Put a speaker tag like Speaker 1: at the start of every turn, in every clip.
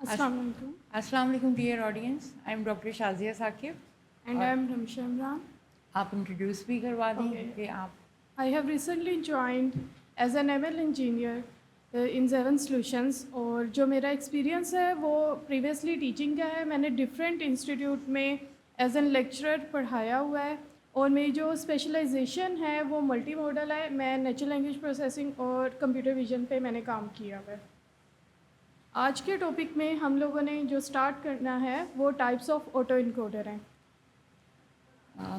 Speaker 1: Assalamu alaikum.
Speaker 2: Assalamu alaikum dear audience. I am Dr. Shazia Saqib.
Speaker 1: And I am Ramsha Imran.
Speaker 2: आप introduce भी करवा दें
Speaker 1: Okay.
Speaker 2: कि आप
Speaker 1: I have recently joined as an ML engineer in Zeven Solutions और जो मेरा experience है वो प्रीवियसली टीचिंग का है। मैंने डिफरेंट इंस्टीट्यूट में एज एन लेक्चरर पढ़ाया हुआ है और मेरी जो स्पेशलाइजेशन है वो मल्टी मॉडल है। मैं नेचुरल लैंग्वेज प्रोसेसिंग और कंप्यूटर विजन पे मैंने काम किया हुआ है। आज के टॉपिक में हम लोगों ने जो स्टार्ट करना है वो टाइप्स ऑफ ऑटो इनकोडर हैं।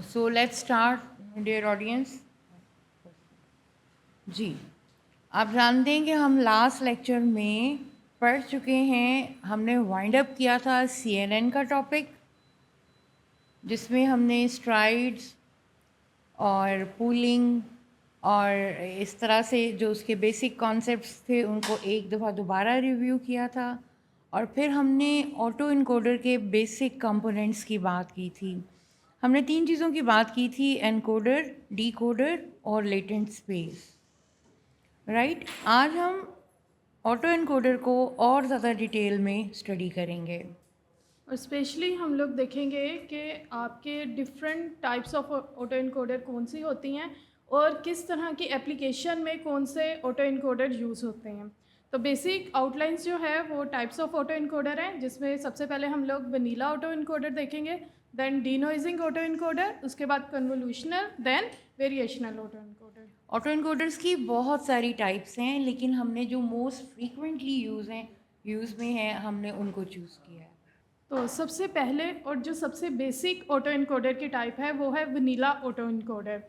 Speaker 2: So let's start dear audience. जी, आप जानते हैं कि हम लास्ट लेक्चर में पढ़ चुके हैं, हमने वाइंड अप किया था CNN का टॉपिक, जिसमें हमने स्ट्राइड्स और पूलिंग और इस तरह से जो उसके बेसिक कॉन्सेप्ट्स थे उनको एक दफ़ा दोबारा रिव्यू किया था। और फिर हमने ऑटो इनकोडर के बेसिक कंपोनेंट्स की बात की थी। हमने 3 चीज़ों की बात की थी, एनकोडर, डीकोडर और लेटेंट स्पेस। राइट, आज हम ऑटो इनकोडर को और ज़्यादा डिटेल में स्टडी करेंगे
Speaker 1: और स्पेशली हम लोग देखेंगे कि आपके different types of auto encoder कौन सी होती हैं और किस तरह की एप्लीकेशन में कौन से ऑटो इनकोडर यूज़ होते हैं। तो बेसिक आउटलाइंस जो है वो टाइप्स ऑफ ऑटो इनकोडर हैं, जिसमें सबसे पहले हम लोग वनीला ऑटो इनकोडर देखेंगे, देन डीनोइजिंग ऑटो इनकोडर, उसके बाद convolutional, then variational auto encoder.
Speaker 2: Auto encoders की बहुत सारी टाइप्स हैं, लेकिन हमने जो मोस्ट फ्रीक्वेंटली यूज़ में हैं हमने उनको चूज़ किया है।
Speaker 1: तो सबसे पहले और जो सबसे बेसिक ऑटो इनकोडर की टाइप है वो है vanilla auto encoder.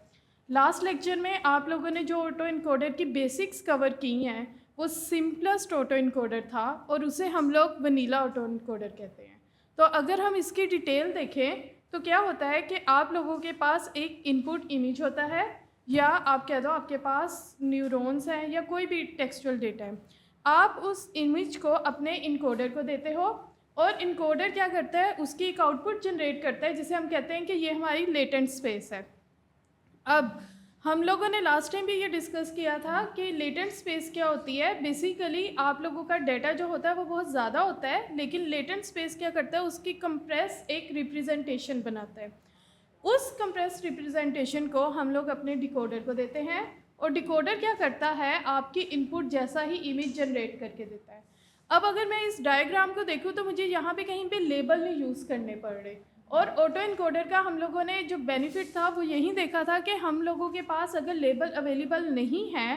Speaker 1: Last lecture में आप लोगों ने जो ऑटो इनकोडर की बेसिक्स कवर की हैं वो सिंपलेस्ट ऑटो इनकोडर था और उसे हम लोग वनीला ऑटो इनकोडर कहते हैं। तो अगर हम इसकी डिटेल देखें तो क्या होता है कि आप लोगों के पास एक इनपुट इमेज होता है, या आप कह दो आपके पास न्यूरॉन्स हैं या कोई भी टेक्सचुअल डेटा है। आप उस इमेज को अपने इनकोडर को देते हो और इनकोडर क्या करता है, उसकी एक आउटपुट जनरेट करता है जिसे हम कहते हैं कि ये हमारी लेटेंट स्पेस है। अब हम लोगों ने लास्ट टाइम भी ये डिस्कस किया था कि लेटेंट स्पेस क्या होती है। बेसिकली आप लोगों का डाटा जो होता है वो बहुत ज़्यादा होता है, लेकिन लेटेंट स्पेस क्या करता है, उसकी कंप्रेस एक रिप्रेजेंटेशन बनाता है। उस कंप्रेस रिप्रेजेंटेशन को हम लोग अपने डिकोडर को देते हैं और डिकोडर क्या करता है, आपकी इनपुट जैसा ही इमेज जनरेट करके देता है। अब अगर मैं इस डायग्राम को देखूँ तो मुझे यहाँ पे कहीं पे लेबल नहीं यूज़ करने पड़ रहे, और ऑटो इनकोडर का हम लोगों ने जो बेनिफिट था वो यही देखा था कि हम लोगों के पास अगर लेबल अवेलेबल नहीं है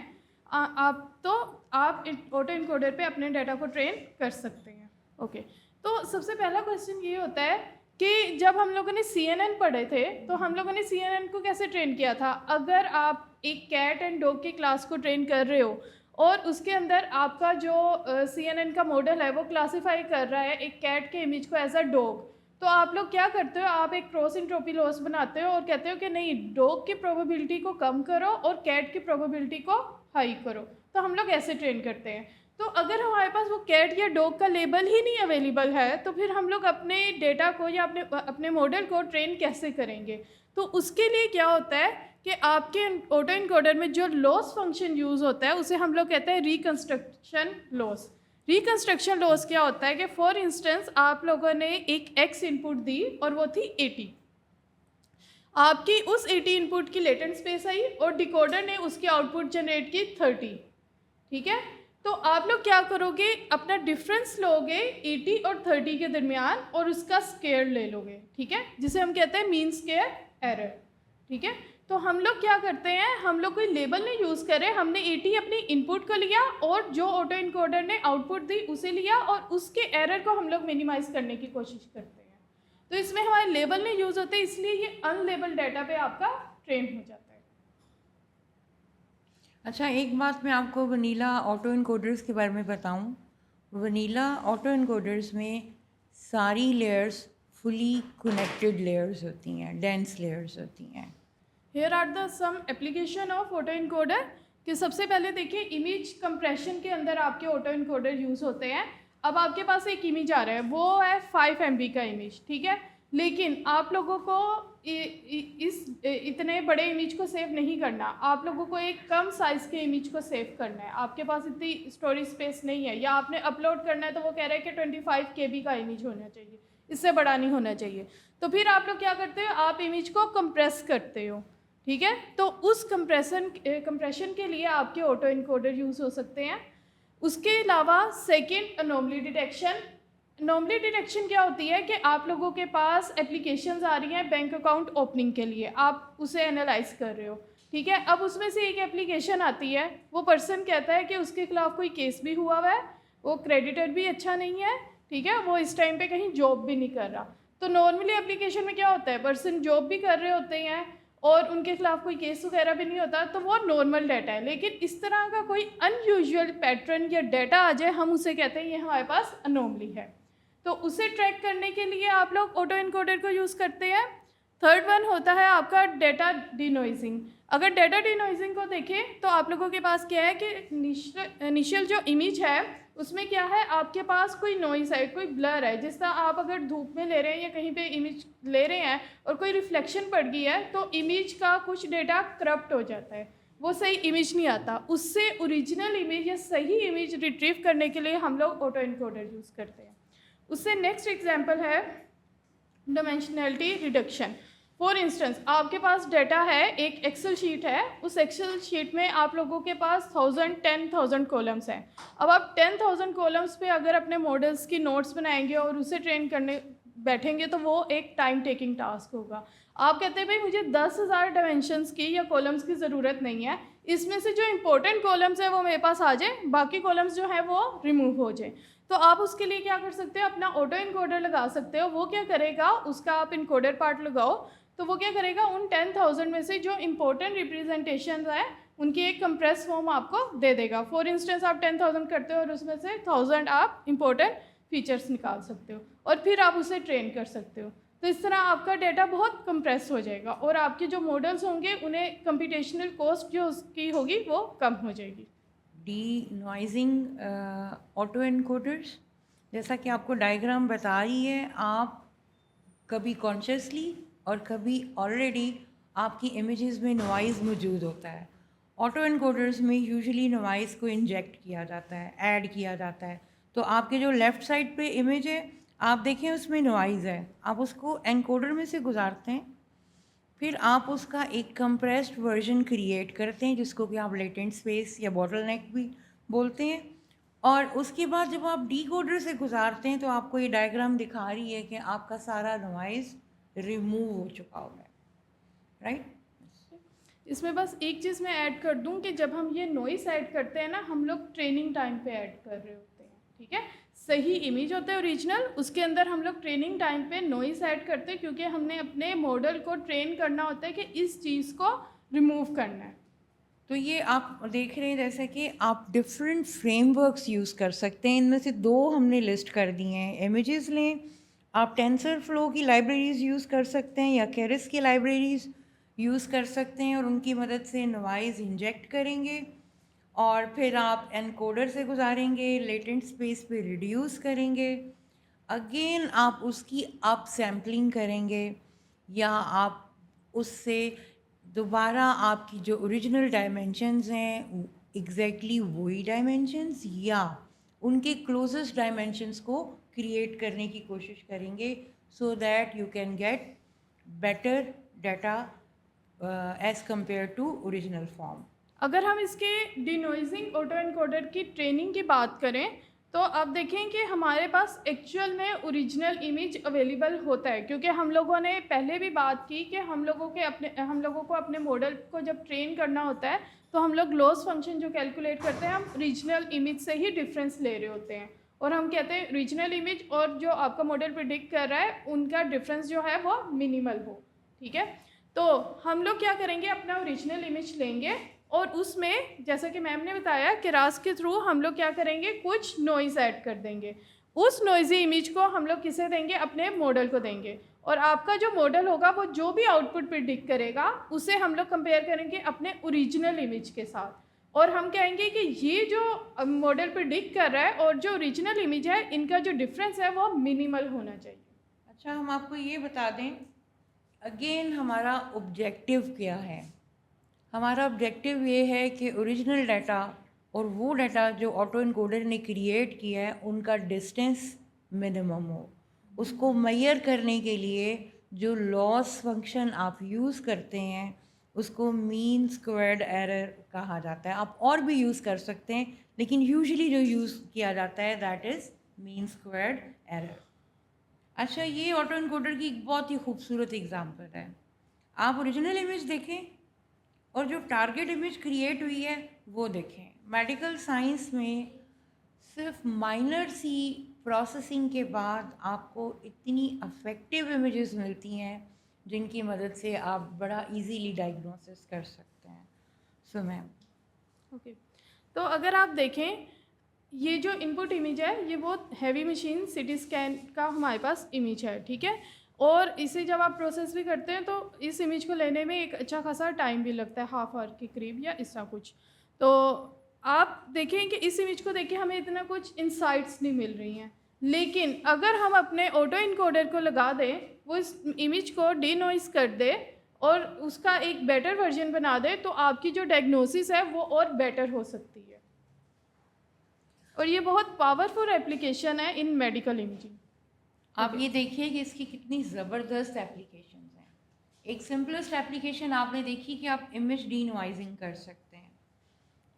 Speaker 1: आप ऑटो इनकोडर पे अपने डाटा को ट्रेन कर सकते हैं। ओके, तो सबसे पहला क्वेश्चन ये होता है कि जब हम लोगों ने CNN पढ़े थे तो हम लोगों ने CNN को कैसे ट्रेन किया था। अगर आप एक कैट एंड डॉग की क्लास को ट्रेन कर रहे हो और उसके अंदर आपका जो CNN का मॉडल है वो क्लासीफाई कर रहा है एक कैट के इमेज को एज अ डॉग, तो आप लोग क्या करते हो, आप एक क्रॉस एंट्रोपी लॉस बनाते हो और कहते हो कि नहीं, डॉग की प्रोबेबिलिटी को कम करो और कैट की प्रोबेबिलिटी को हाई करो। तो हम लोग ऐसे ट्रेन करते हैं। तो अगर हमारे पास वो कैट या डॉग का लेबल ही नहीं अवेलेबल है तो फिर हम लोग अपने डेटा को या अपने मॉडल को ट्रेन कैसे करेंगे। तो उसके लिए क्या होता है कि आपके ऑटो इनकोडर में जो लॉस फंक्शन यूज़ होता है उसे हम लोग कहते हैं रिकंस्ट्रक्शन लॉस। रिकंस्ट्रक्शन लॉस क्या होता है कि फॉर इंस्टेंस आप लोगों ने एक एक्स इनपुट दी और वो थी 80, आपकी उस 80 इनपुट की लेटेंट स्पेस आई और डिकोडर ने उसकी आउटपुट जनरेट की 30। ठीक है, तो आप लोग क्या करोगे, अपना डिफरेंस लोगे 80 और 30 के दरमियान और उसका स्क्वायर ले लोगे। ठीक है, जिसे हम कहते हैं मीन स्क्वायर एरर। ठीक है, तो हम लोग क्या करते हैं, हम लोग कोई लेबल नहीं यूज़ कर रहे, हमने 80 अपनी इनपुट को लिया और जो ऑटो इनकोडर ने आउटपुट दी उसे लिया और उसके एरर को हम लोग मिनिमाइज़ करने की कोशिश करते हैं। तो इसमें हमारे लेबल नहीं यूज़ होते, इसलिए ये अनलेबल डाटा पे आपका ट्रेन हो जाता है।
Speaker 2: अच्छा, एक बात मैं आपको वनीला ऑटो इनकोडर्स के बारे में बताऊं। वनीला ऑटो इनकोडर्स में सारी लेयर्स फुली कनेक्टेड लेयर्स होती हैं, डेंस लेयर्स होती हैं।
Speaker 1: Here are the some application of auto encoder कि सबसे पहले देखिए इमेज कंप्रेशन के अंदर आपके ऑटो इनकोडर यूज़ होते हैं। अब आपके पास एक इमेज आ रहा है, वो है 5 MB का इमेज। ठीक है, लेकिन आप लोगों को इतने बड़े इमेज को सेव नहीं करना, आप लोगों को एक कम साइज़ के इमेज को सेव करना है। आपके पास इतनी स्टोरेज स्पेस नहीं है, या आपने अपलोड करना है तो वो कह रहा है कि 25 KB का इमेज होना चाहिए, इससे बड़ा नहीं होना चाहिए। तो फिर आप लोग क्या करते हो, आप इमेज को कंप्रेस करते हो, ठीक है। तो उस कंप्रेशन के लिए आपके ऑटो इनकोडर यूज़ हो सकते हैं। उसके अलावा second, anomaly detection. Anomaly detection क्या होती है कि आप लोगों के पास एप्लीकेशंस आ रही हैं बैंक अकाउंट ओपनिंग के लिए, आप उसे एनालाइज कर रहे हो, ठीक है। अब उसमें से एक एप्लीकेशन आती है, वो पर्सन कहता है कि उसके खिलाफ कोई केस भी हुआ हुआ है, वो क्रेडिटर भी अच्छा नहीं है, ठीक है, वो इस टाइम पे कहीं जॉब भी नहीं कर रहा। तो नॉर्मली एप्लीकेशन में क्या होता है, पर्सन जॉब भी कर रहे होते हैं और उनके खिलाफ कोई केस वगैरह भी नहीं होता, तो वो नॉर्मल डाटा है। लेकिन इस तरह का कोई अनयूजुअल पैटर्न या डाटा आ जाए, हम उसे कहते हैं ये हमारे पास अनोमली है। तो उसे ट्रैक करने के लिए आप लोग ऑटो इनकोडर को यूज़ करते हैं। थर्ड वन होता है आपका डेटा डिनॉइजिंग। अगर डेटा डिनॉइजिंग को देखें तो आप लोगों के पास क्या है कि इनिशियल जो इमेज है उसमें क्या है, आपके पास कोई नॉइस है, कोई ब्लर है। जिस तरह आप अगर धूप में ले रहे हैं या कहीं पे इमेज ले रहे हैं और कोई रिफ्लेक्शन पड़ गई है तो इमेज का कुछ डेटा करप्ट हो जाता है, वो सही इमेज नहीं आता। उससे ओरिजिनल इमेज या सही इमेज रिट्रीव करने के लिए हम लोग ऑटो इनकोडर यूज़ करते हैं। उससे नेक्स्ट एग्जांपल है डायमेंशनलिटी रिडक्शन। फॉर इंस्टेंस, आपके पास डाटा है, एक एक्सेल शीट है, उस एक्सेल शीट में आप लोगों के पास 1000 कॉलम्स हैं। अब आप 10,000 कॉलम्स पे अगर अपने मॉडल्स की नोट्स बनाएंगे और उसे ट्रेन करने बैठेंगे तो वो एक टाइम टेकिंग टास्क होगा। आप कहते हैं भाई मुझे 10,000 डायमेंशंस की या कॉलम्स की ज़रूरत नहीं है, इसमें से जो इंपॉर्टेंट कॉलम्स है वो मेरे पास आ जाए, बाकी कॉलम्स जो है वो रिमूव हो जाए। तो आप उसके लिए क्या कर सकते हो, अपना ऑटो इनकोडर लगा सकते हो। वो क्या करेगा, उसका आप इनकोडर पार्ट लगाओ तो वो क्या करेगा, उन 10,000 में से जो इंपॉर्टेंट रिप्रेजेंटेशन है उनकी एक कंप्रेस फॉर्म आपको दे देगा। फॉर इंस्टेंस आप 10,000 करते हो और उसमें से 1000 आप इंपॉर्टेंट फीचर्स निकाल सकते हो और फिर आप उसे ट्रेन कर सकते हो। तो इस तरह आपका डाटा बहुत कंप्रेस हो जाएगा और आपके जो मॉडल्स होंगे उन्हें कंप्यूटेशनल कॉस्ट जो उसकी होगी वो कम हो जाएगी।
Speaker 2: डी-नॉइजिंग ऑटो एनकोडर्स, जैसा कि आपको डायग्राम बता रही है, आप कभी कॉन्शियसली और कभी ऑलरेडी आपकी इमेजेस में नॉइज़ मौजूद होता है। ऑटो एनकोडर्स में यूजुअली नॉइज़ को इंजेक्ट किया जाता है, ऐड किया जाता है। तो आपके जो लेफ़्ट साइड पे इमेज है आप देखें उसमें नॉइज़ है, आप उसको एनकोडर में से गुजारते हैं, फिर आप उसका एक कंप्रेस्ड वर्जन क्रिएट करते हैं जिसको कि आप लेटेंट स्पेस या बॉटलनेक भी बोलते हैं। और उसके बाद जब आप डीकोडर से गुजारते हैं तो आपको ये डायग्राम दिखा रही है कि आपका सारा नॉइज़ रिमूव हो चुका होगा, राइट।
Speaker 1: इसमें बस एक चीज़ मैं ऐड कर दूं कि जब हम ये नॉइस ऐड करते हैं ना, हम लोग ट्रेनिंग टाइम पे ऐड कर रहे होते हैं, ठीक है। सही इमेज होता है ओरिजिनल, उसके अंदर हम लोग ट्रेनिंग टाइम पे नॉइस ऐड करते हैं क्योंकि हमने अपने मॉडल को ट्रेन करना होता है कि इस चीज़ को रिमूव करना है।
Speaker 2: तो ये आप देख रहे हैं जैसे कि आप डिफरेंट फ्रेमवर्क्स यूज़ कर सकते हैं। इनमें से दो हमने लिस्ट कर दिए हैं। इमेजेस लें, आप टेंसरफ्लो की लाइब्रेरीज़ यूज़ कर सकते हैं या केरिस की लाइब्रेरीज़ यूज़ कर सकते हैं और उनकी मदद से नॉइज़ इंजेक्ट करेंगे और फिर आप एनकोडर से गुजारेंगे, लेटेंट स्पेस पे रिड्यूस करेंगे, अगेन आप उसकी अप सैम्पलिंग करेंगे या आप उससे दोबारा आपकी जो ओरिजिनल डायमेंशंस हैं एग्जैक्टली वही डायमेंशंस या उनके क्लोजेस्ट डायमेंशंस को क्रिएट करने की कोशिश करेंगे so that you can get better data as compare to original form.
Speaker 1: अगर हम इसके डिनॉइजिंग ऑटो एनकोडर की ट्रेनिंग की बात करें तो आप देखें कि हमारे पास एक्चुअल में ओरिजिनल इमेज अवेलेबल होता है, क्योंकि हम लोगों ने पहले भी बात की कि हम लोगों को अपने मॉडल को जब ट्रेन करना होता है तो हम लोग लॉस फंक्शन जो कैलकुलेट करते हैं हम ओरिजिनल इमेज से ही डिफरेंस ले रहे होते हैं और हम कहते हैं ओरिजिनल इमेज और जो आपका मॉडल प्रिडिक्ट कर रहा है उनका डिफरेंस जो है वो मिनिमल हो, ठीक है। तो हम लोग क्या करेंगे, अपना ओरिजिनल इमेज लेंगे और उसमें जैसा कि मैम ने बताया केरास के थ्रू हम लोग क्या करेंगे, कुछ नॉइज़ ऐड कर देंगे। उस नॉइज़ी इमेज को हम लोग किसे देंगे, अपने मॉडल को देंगे और आपका जो मॉडल होगा वो जो भी आउटपुट प्रिडिक्ट करेगा उसे हम लोग कंपेयर करेंगे अपने ओरिजिनल इमेज के साथ और हम कहेंगे कि ये जो मॉडल प्रिडिक्ट कर रहा है और जो ओरिजिनल इमेज है इनका जो डिफरेंस है वो मिनिमल होना चाहिए।
Speaker 2: अच्छा, हम आपको ये बता दें अगेन हमारा ऑब्जेक्टिव क्या है? हमारा ऑब्जेक्टिव ये है कि ओरिजिनल डाटा और वो डाटा जो ऑटो इनकोडर ने क्रिएट किया है उनका डिस्टेंस मिनिमम हो। उसको मेजर करने के लिए जो लॉस फंक्शन आप यूज़ करते हैं उसको मीन स्क्वायर्ड एरर कहा जाता है। आप और भी यूज़ कर सकते हैं, लेकिन यूजुअली जो यूज़ किया जाता है that is mean squared error. अच्छा, ये ऑटो इनकोडर की एक बहुत ही खूबसूरत एग्जांपल है। आप ओरिजिनल इमेज देखें और जो टारगेट इमेज क्रिएट हुई है वो देखें। मेडिकल साइंस में सिर्फ माइनर सी प्रोसेसिंग के बाद आपको इतनी अफेक्टिव इमेजेस मिलती हैं जिनकी मदद से आप बड़ा इजीली डायग्नोसिस कर सकते हैं। सो मैम
Speaker 1: ओके, तो अगर आप देखें ये जो इनपुट इमेज है ये बहुत हैवी मशीन सिटी स्कैन का हमारे पास इमेज है, ठीक है। और इसे जब आप प्रोसेस भी करते हैं तो इस इमेज को लेने में एक अच्छा खासा टाइम भी लगता है, हाफ आवर के करीब या इस तरह कुछ। तो आप देखें कि इस इमेज को देख के हमें इतना कुछ इंसाइट्स नहीं मिल रही हैं, लेकिन अगर हम अपने ऑटो इनकोडर को लगा दें, वो इस इमेज को डीनॉइस कर दे और उसका एक बेटर वर्जन बना दे, तो आपकी जो डायग्नोसिस है वो और बेटर हो सकती है। और ये बहुत पावरफुल एप्लीकेशन है इन मेडिकल इमेजिंग।
Speaker 2: आप ये देखिए कि इसकी कितनी ज़बरदस्त एप्लीकेशंस हैं। एक सिंपलेस्ट एप्लीकेशन आपने देखी कि आप इमेज डीनॉइजिंग कर सकते हैं।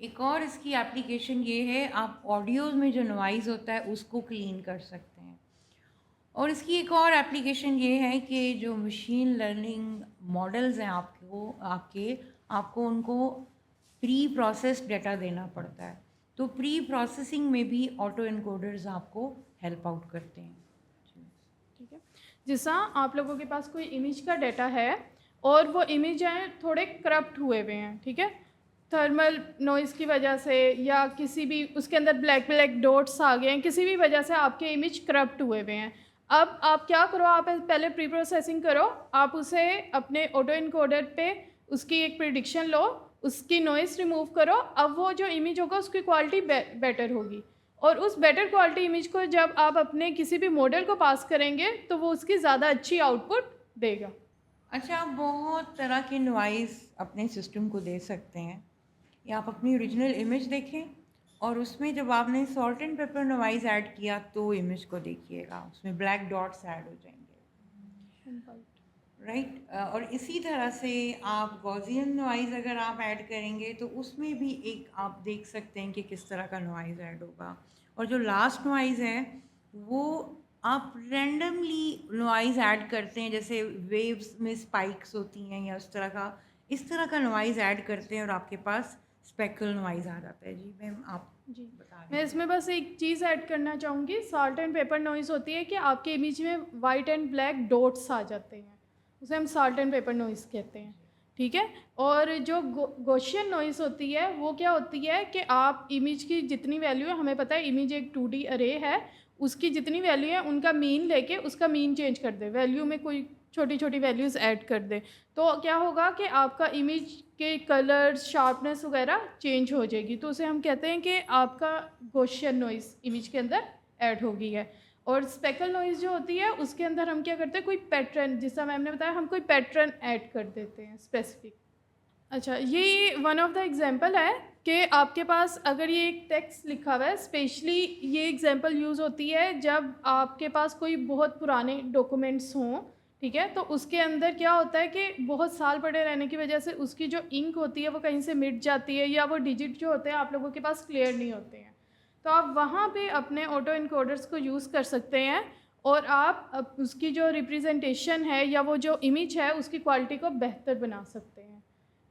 Speaker 2: एक और इसकी एप्लीकेशन ये है, आप ऑडियोज़ में जो नॉइज़ होता है उसको क्लीन कर सकते हैं। और इसकी एक और एप्लीकेशन ये है कि जो मशीन लर्निंग मॉडल्स हैं आपको उनको प्री प्रोसेस्ड डाटा देना पड़ता है। तो प्री प्रोसेसिंग में भी ऑटो इनकोडर्स आपको हेल्प आउट करते हैं।
Speaker 1: ठीक है, जैसा आप लोगों के पास कोई इमेज का डाटा है और वो इमेज है थोड़े करप्ट हुए हुए हैं, ठीक है, थर्मल नॉइज़ की वजह से या किसी भी उसके अंदर ब्लैक ब्लैक डॉट्स आ गए हैं, किसी भी वजह से आपके इमेज करप्ट हुए हुए हैं। अब आप क्या करो, आप पहले प्री प्रोसेसिंग करो, आप उसे अपने ऑटो इनकोडर पे उसकी एक प्रिडिक्शन लो, उसकी नॉइज़ रिमूव करो। अब वो जो इमेज होगा उसकी क्वालिटी बेटर होगी, और उस बेटर क्वालिटी इमेज को जब आप अपने किसी भी मॉडल को पास करेंगे तो वो उसकी ज़्यादा अच्छी आउटपुट देगा।
Speaker 2: अच्छा, आप बहुत तरह के नॉइज़ अपने सिस्टम को दे सकते हैं, या आप अपनी ओरिजिनल इमेज देखें और उसमें जब आपने salt and paper noise add किया तो इमेज को देखिएगा, उसमें ब्लैक डॉट्स ऐड हो जाएंगे, राइट। और इसी तरह से आप गॉसियन नॉइज़ अगर आप ऐड करेंगे तो उसमें भी एक आप देख सकते हैं कि किस तरह का नॉइज़ ऐड होगा। और जो लास्ट नॉइज़ है वो आप रैंडमली नॉइज़ ऐड करते हैं, जैसे वेव्स में स्पाइक्स होती हैं या इस तरह का नॉइज़ ऐड करते हैं और आपके पास स्पेकल नॉइज़ आ जाता है। जी मैम, आप
Speaker 1: जी,
Speaker 2: बता रहे
Speaker 1: मैं
Speaker 2: हैं।
Speaker 1: इसमें बस एक चीज़ ऐड करना चाहूँगी। सॉल्ट एंड पेपर नॉइज़ होती है कि आपके इमेज में वाइट एंड ब्लैक डॉट्स आ जाते हैं, उसे हम सॉल्ट एंड पेपर नॉइज़ कहते हैं, ठीक है। और जो गॉसियन नॉइज़ होती है वो क्या होती है कि आप इमेज की जितनी वैल्यू है, हमें पता है इमेज एक 2D अरे है, उसकी जितनी वैल्यू है उनका मीन लेके उसका मीन चेंज कर दे, वैल्यू में कोई छोटी छोटी वैल्यूज़ ऐड कर दे, तो क्या होगा कि आपका इमेज के कलर्स, शार्पनेस वगैरह चेंज हो जाएगी। तो उसे हम कहते हैं कि आपका गॉसियन नॉइज़ इमेज के अंदर ऐड हो गई है। और स्पेकल नॉइज़ जो होती है उसके अंदर हम क्या करते हैं, कोई पैटर्न, जैसा मैम ने बताया, हम कोई पैटर्न ऐड कर देते हैं स्पेसिफिक। अच्छा, ये वन ऑफ द एग्जांपल है कि आपके पास अगर ये एक टेक्स्ट लिखा हुआ है, स्पेशली ये एग्जांपल यूज़ होती है जब आपके पास कोई बहुत पुराने डॉक्यूमेंट्स हों, ठीक है, तो उसके अंदर क्या होता है कि बहुत साल पड़े रहने की वजह से उसकी जो इंक होती है वो कहीं से मिट जाती है, या वो डिजिट जो होते हैं आप लोगों के पास क्लियर नहीं होते हैं, तो आप वहाँ पे अपने ऑटो इनकोडर्स को यूज़ कर सकते हैं और आप उसकी जो रिप्रेजेंटेशन है या वो जो इमेज है उसकी क्वालिटी को बेहतर बना सकते हैं,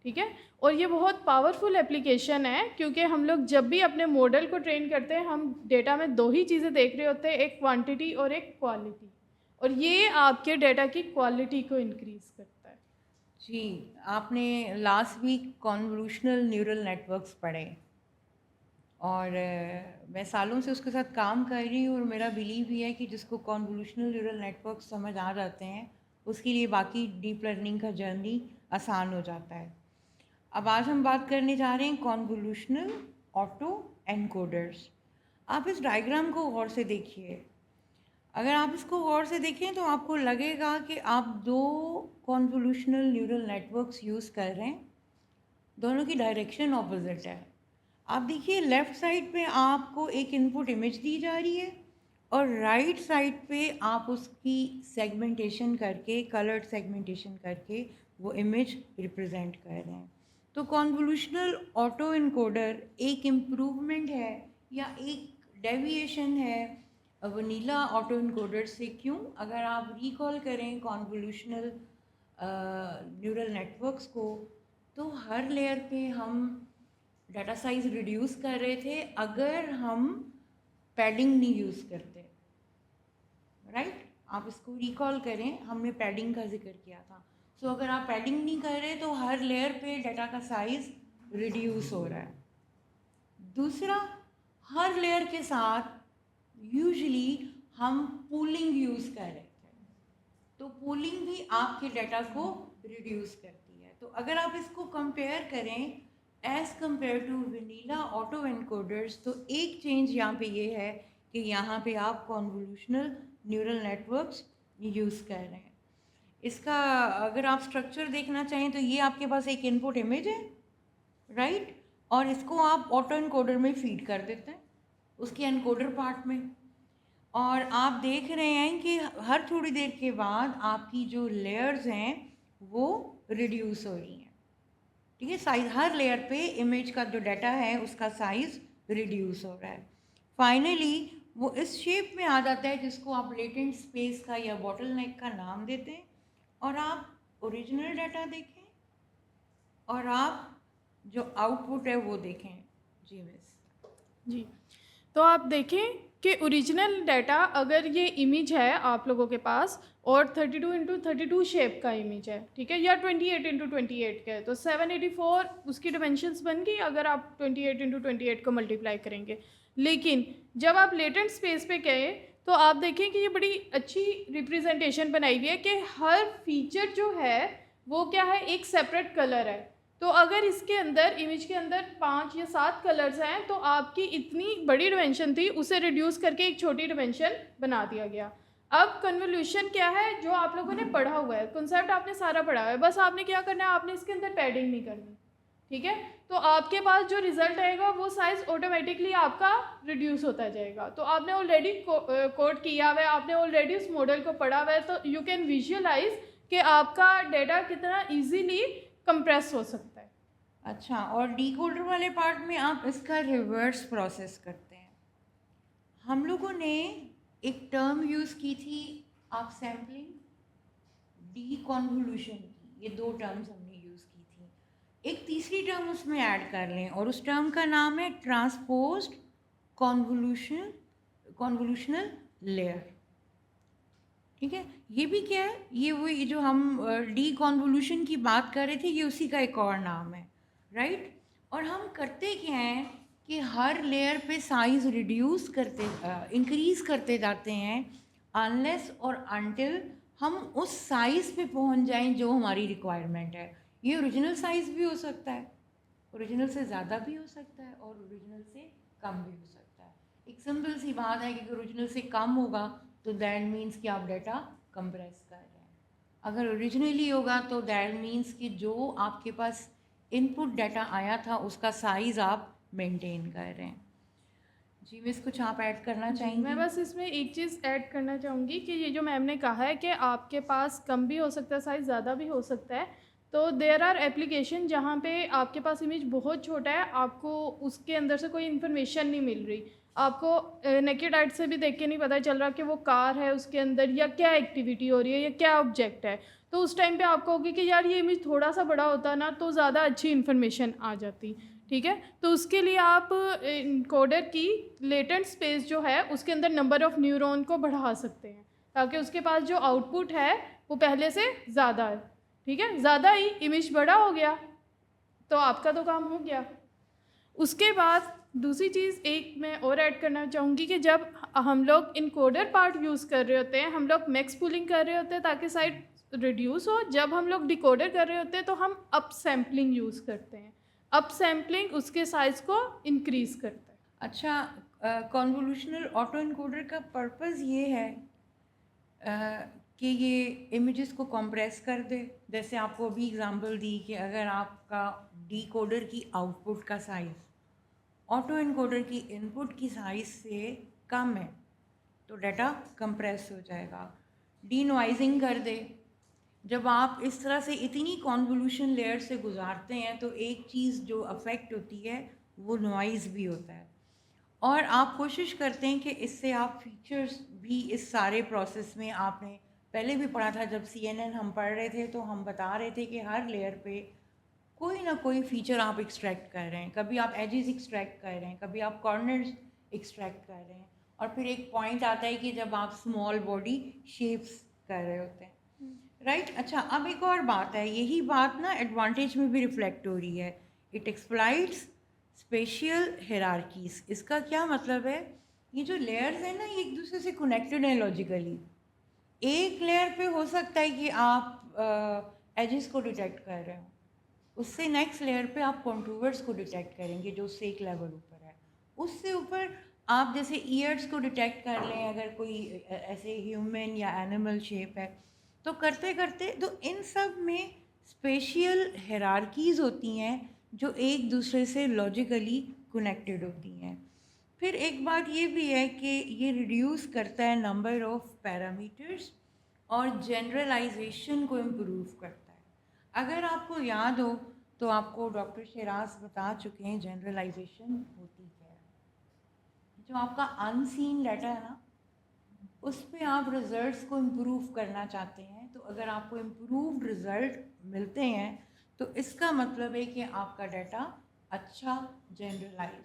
Speaker 1: ठीक है। और ये बहुत पावरफुल एप्लीकेशन है क्योंकि हम लोग जब भी अपने मॉडल को ट्रेन करते हैं हम डेटा में दो ही चीज़ें देख रहे होते हैं, एक क्वांटिटी और एक क्वालिटी, और ये आपके डेटा की क्वालिटी को इंक्रीज़ करता है।
Speaker 2: जी, आपने last week convolutional neural networks पढ़े और मैं सालों से उसके साथ काम कर रही हूँ और मेरा बिलीव भी है कि जिसको कॉन्वोल्यूशनल न्यूरल नेटवर्क समझ आ जाते हैं उसके लिए बाकी डीप लर्निंग का जर्नी आसान हो जाता है। अब आज हम बात करने जा रहे हैं कॉन्वोल्यूशनल ऑटो एनकोडर्स। आप इस डायग्राम को गौर से देखिए। अगर आप इसको गौर से देखें तो आपको लगेगा कि आप दो कॉन्वोल्यूशनल न्यूरल नेटवर्क्स यूज़ कर रहे हैं, दोनों की डायरेक्शन ऑपोजिट है। आप देखिए लेफ़्ट साइड पे आपको एक इनपुट इमेज दी जा रही है और राइट साइड पे आप उसकी सेगमेंटेशन करके, कलर्ड सेगमेंटेशन करके वो इमेज रिप्रेजेंट कर रहे हैं। तो कॉन्वोल्यूशनल ऑटो इनकोडर एक इम्प्रूवमेंट है या एक डेविएशन है वनीला ऑटो इनकोडर से। क्यों? अगर आप रिकॉल करें कॉन्वोल्यूशनल न्यूरल नेटवर्क्स को, तो हर लेयर पे हम डाटा साइज रिड्यूस कर रहे थे अगर हम पैडिंग नहीं यूज़ करते, राइट? आप इसको रिकॉल करें, हमने पैडिंग का जिक्र किया था। सो अगर आप पैडिंग नहीं कर रहे तो हर लेयर पे डाटा का साइज रिड्यूस हो रहा है। दूसरा, हर लेयर के साथ यूजुअली हम पूलिंग यूज़ कर रहे थे, तो पूलिंग भी आपके डाटा को रिड्यूस करती है। तो अगर आप इसको कंपेयर करें as compare to vanilla auto encoders, तो एक चेंज यहाँ पे ये है कि यहाँ पे आप कॉन्वोल्यूशनल न्यूरल नेटवर्क्स यूज़ कर रहे हैं। इसका अगर आप स्ट्रक्चर देखना चाहें तो ये आपके पास एक इनपुट इमेज है, राइट? और इसको आप ऑटो एनकोडर में फीड कर देते हैं, उसके एनकोडर पार्ट में, और आप देख रहे हैं कि हर थोड़ी देर के बाद आपकी जो लेयर्स हैं वो रिड्यूस हो रही हैं। ठीक है, साइज हर लेयर पे इमेज का जो डाटा है उसका साइज रिड्यूस हो रहा है। फाइनली वो इस शेप में आ जाता है जिसको आप लेटेंट स्पेस का या बॉटलनेक का नाम देते हैं। और आप ओरिजिनल डाटा देखें और आप जो आउटपुट है वो देखें। जी मिस।
Speaker 1: जी, तो आप देखें कि ओरिजिनल डाटा अगर ये इमेज है आप लोगों के पास और 32x32 शेप का इमेज है, ठीक है, या 28x28 का है, तो 784 उसकी डिमेंशंस बन गई अगर आप 28x28 को मल्टीप्लाई करेंगे। लेकिन जब आप लेटेंट स्पेस पे गए तो आप देखें कि ये बड़ी अच्छी रिप्रेजेंटेशन बनाई हुई है कि हर फीचर जो है वो क्या है, एक सेपरेट कलर है। तो अगर इसके अंदर इमेज के अंदर 5 या 7 कलर्स हैं तो आपकी इतनी बड़ी डिमेंशन थी उसे रिड्यूस करके एक छोटी डिमेंशन बना दिया गया। अब कन्वोल्यूशन क्या है, जो आप लोगों ने पढ़ा हुआ है, कॉन्सेप्ट आपने सारा पढ़ा हुआ है, बस आपने क्या करना है, आपने इसके अंदर पैडिंग नहीं करनी, ठीक है। तो आपके पास जो रिजल्ट आएगा वो साइज ऑटोमेटिकली आपका रिड्यूस होता जाएगा। तो आपने ऑलरेडी कोड किया हुआ है, आपने ऑलरेडी उस मॉडल को पढ़ा हुआ है, तो यू कैन विजुअलाइज कि आपका डेटा कितना ईजीली कंप्रेस हो सकता है।
Speaker 2: अच्छा, और डीकोडर वाले पार्ट में आप इसका रिवर्स प्रोसेस करते हैं। हम लोगों ने एक टर्म यूज़ की थी आप सैम्पलिंग, डीकॉन्वोल्यूशन की, ये दो टर्म्स हमने यूज़ की थी। एक तीसरी टर्म उसमें ऐड कर लें और उस टर्म का नाम है ट्रांसपोज्ड कॉन्वोल्यूशनल लेयर। ठीक है, ये भी क्या है, ये वही जो हम डीकॉन्वोल्यूशन की बात कर रहे थे, ये उसी का एक और नाम है, राइट? और हम करते क्या हैं कि हर लेयर पे साइज़ रिड्यूस करते इंक्रीज़ करते जाते हैं अनलेस और अनटिल हम उस साइज़ पे पहुंच जाएं जो हमारी रिक्वायरमेंट है। ये ओरिजिनल साइज़ भी हो सकता है, ओरिजिनल से ज़्यादा भी हो सकता है और ओरिजिनल से कम भी हो सकता है। एक सिंपल सी बात है कि ओरिजिनल से कम होगा तो दैट मीन्स कि आप डाटा कंप्रेस कर रहे हैं, अगर ओरिजिनली होगा तो दैट मीन्स कि जो आपके पास इनपुट डाटा आया था उसका साइज़ आप मेंटेन कर रहे हैं। जी मिस, कुछ आप ऐड करना चाहेंगी?
Speaker 1: मैं बस इसमें एक चीज़ ऐड करना चाहूँगी कि ये जो मैम ने कहा है कि आपके पास कम भी हो सकता है साइज़, ज़्यादा भी हो सकता है, तो देयर आर एप्लीकेशन जहाँ पे आपके पास इमेज बहुत छोटा है, आपको उसके अंदर से कोई इन्फॉर्मेशन नहीं मिल रही, आपको नेकेड आइट से भी देख के नहीं पता चल रहा कि वो कार है उसके अंदर या क्या एक्टिविटी हो रही है या क्या ऑब्जेक्ट है, तो उस टाइम पे आप कहोगे कि यार ये इमेज थोड़ा सा बड़ा होता ना तो ज़्यादा अच्छी इन्फॉर्मेशन आ जाती, ठीक है। तो उसके लिए आप इनकोडर की लेटेंट स्पेस जो है उसके अंदर नंबर ऑफ़ न्यूरॉन को बढ़ा सकते हैं ताकि उसके पास जो आउटपुट है वो पहले से ज़्यादा है, ठीक है, ज़्यादा ही इमेज बड़ा हो गया तो आपका तो काम हो गया। उसके बाद दूसरी चीज़ एक मैं और ऐड करना चाहूँगी कि जब हम लोग इनकोडर पार्ट यूज़ कर रहे होते हैं हम लोग मैक्स पूलिंग कर रहे होते हैं ताकि साइज रिड्यूस हो, जब हम लोग डिकोडर कर रहे होते हैं तो हम अप सैम्पलिंग यूज़ करते हैं, अप सैम्पलिंग उसके साइज़ को इंक्रीज़ करता है।
Speaker 2: अच्छा, कॉन्वोल्यूशनल ऑटो इनकोडर का पर्पस ये है कि ये इमेजेस को कंप्रेस कर दे। जैसे आपको अभी एग्जांपल दी कि अगर आपका डिकोडर की आउटपुट का साइज़ ऑटो इनकोडर की इनपुट की साइज़ से कम है तो डाटा कंप्रेस हो जाएगा। डीनॉइजिंग कर दे। जब आप इस तरह से इतनी कॉन्वोल्यूशन लेयर से गुजारते हैं तो एक चीज़ जो अफेक्ट होती है वो नॉइज़ भी होता है, और आप कोशिश करते हैं कि इससे आप फीचर्स भी इस सारे प्रोसेस में, आपने पहले भी पढ़ा था जब CNN हम पढ़ रहे थे तो हम बता रहे थे कि हर लेयर पे कोई ना कोई फीचर आप एक्सट्रैक्ट कर रहे हैं। कभी आप एजेस एक्सट्रैक्ट कर रहे हैं, कभी आप कॉर्नर्स एक्सट्रैक्ट कर रहे हैं, और फिर एक पॉइंट आता है कि जब आप स्मॉल बॉडी शेप्स कर रहे होते हैं, राइट। अच्छा, अब एक और बात है, यही बात ना एडवांटेज में भी रिफ्लेक्ट हो रही है। It exploits spatial hierarchies. इसका क्या मतलब है? ये जो लेयर्स हैं ना, ये एक दूसरे से कनेक्टेड हैं लॉजिकली। एक लेयर पे हो सकता है कि आप एजेस को डिटेक्ट कर रहे हो, उससे नेक्स्ट लेयर पे आप कॉन्टूवर्स को डिटेक्ट करेंगे जो उससे एक लेवल ऊपर है। उससे ऊपर आप जैसे ईयर्स को डिटेक्ट कर लें, अगर कोई ऐसे ह्यूमन या एनिमल शेप है, तो करते करते तो इन सब में स्पेशियल हिरार्कीज़ होती हैं जो एक दूसरे से लॉजिकली कनेक्टेड होती हैं। फिर एक बात ये भी है कि ये रिड्यूस करता है नंबर ऑफ पैरामीटर्स और जनरलाइजेशन को इम्प्रूव करता है। अगर आपको याद हो तो आपको डॉक्टर शेराज बता चुके हैं जनरलाइजेशन होती क्या है। जो आपका अनसीन डाटा है ना, उस पर आप रिजल्ट्स को इम्प्रूव करना चाहते हैं, तो अगर आपको इम्प्रूव्ड रिजल्ट मिलते हैं तो इसका मतलब है कि आपका डाटा अच्छा जनरलाइज्ड है।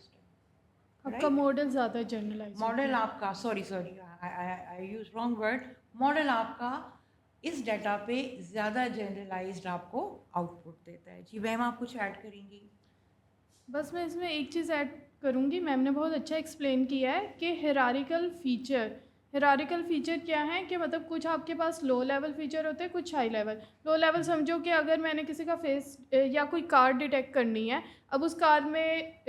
Speaker 1: आपका मॉडल ज़्यादा जनरलाइज
Speaker 2: मॉडल आपका, sorry I use wrong word, model आपका इस डाटा पे ज़्यादा जनरलाइज्ड आपको आउटपुट देता है। जी मैम, आप कुछ ऐड करेंगी?
Speaker 1: बस मैं इसमें एक चीज़ ऐड करूँगी, मैम ने बहुत अच्छा एक्सप्लेन किया है कि हिरारिकल फ़ीचर क्या है कि मतलब कुछ आपके पास लो लेवल फ़ीचर होते हैं, कुछ हाई लेवल। लो लेवल समझो कि अगर मैंने किसी का फेस या कोई कार डिटेक्ट करनी है, अब उस कार में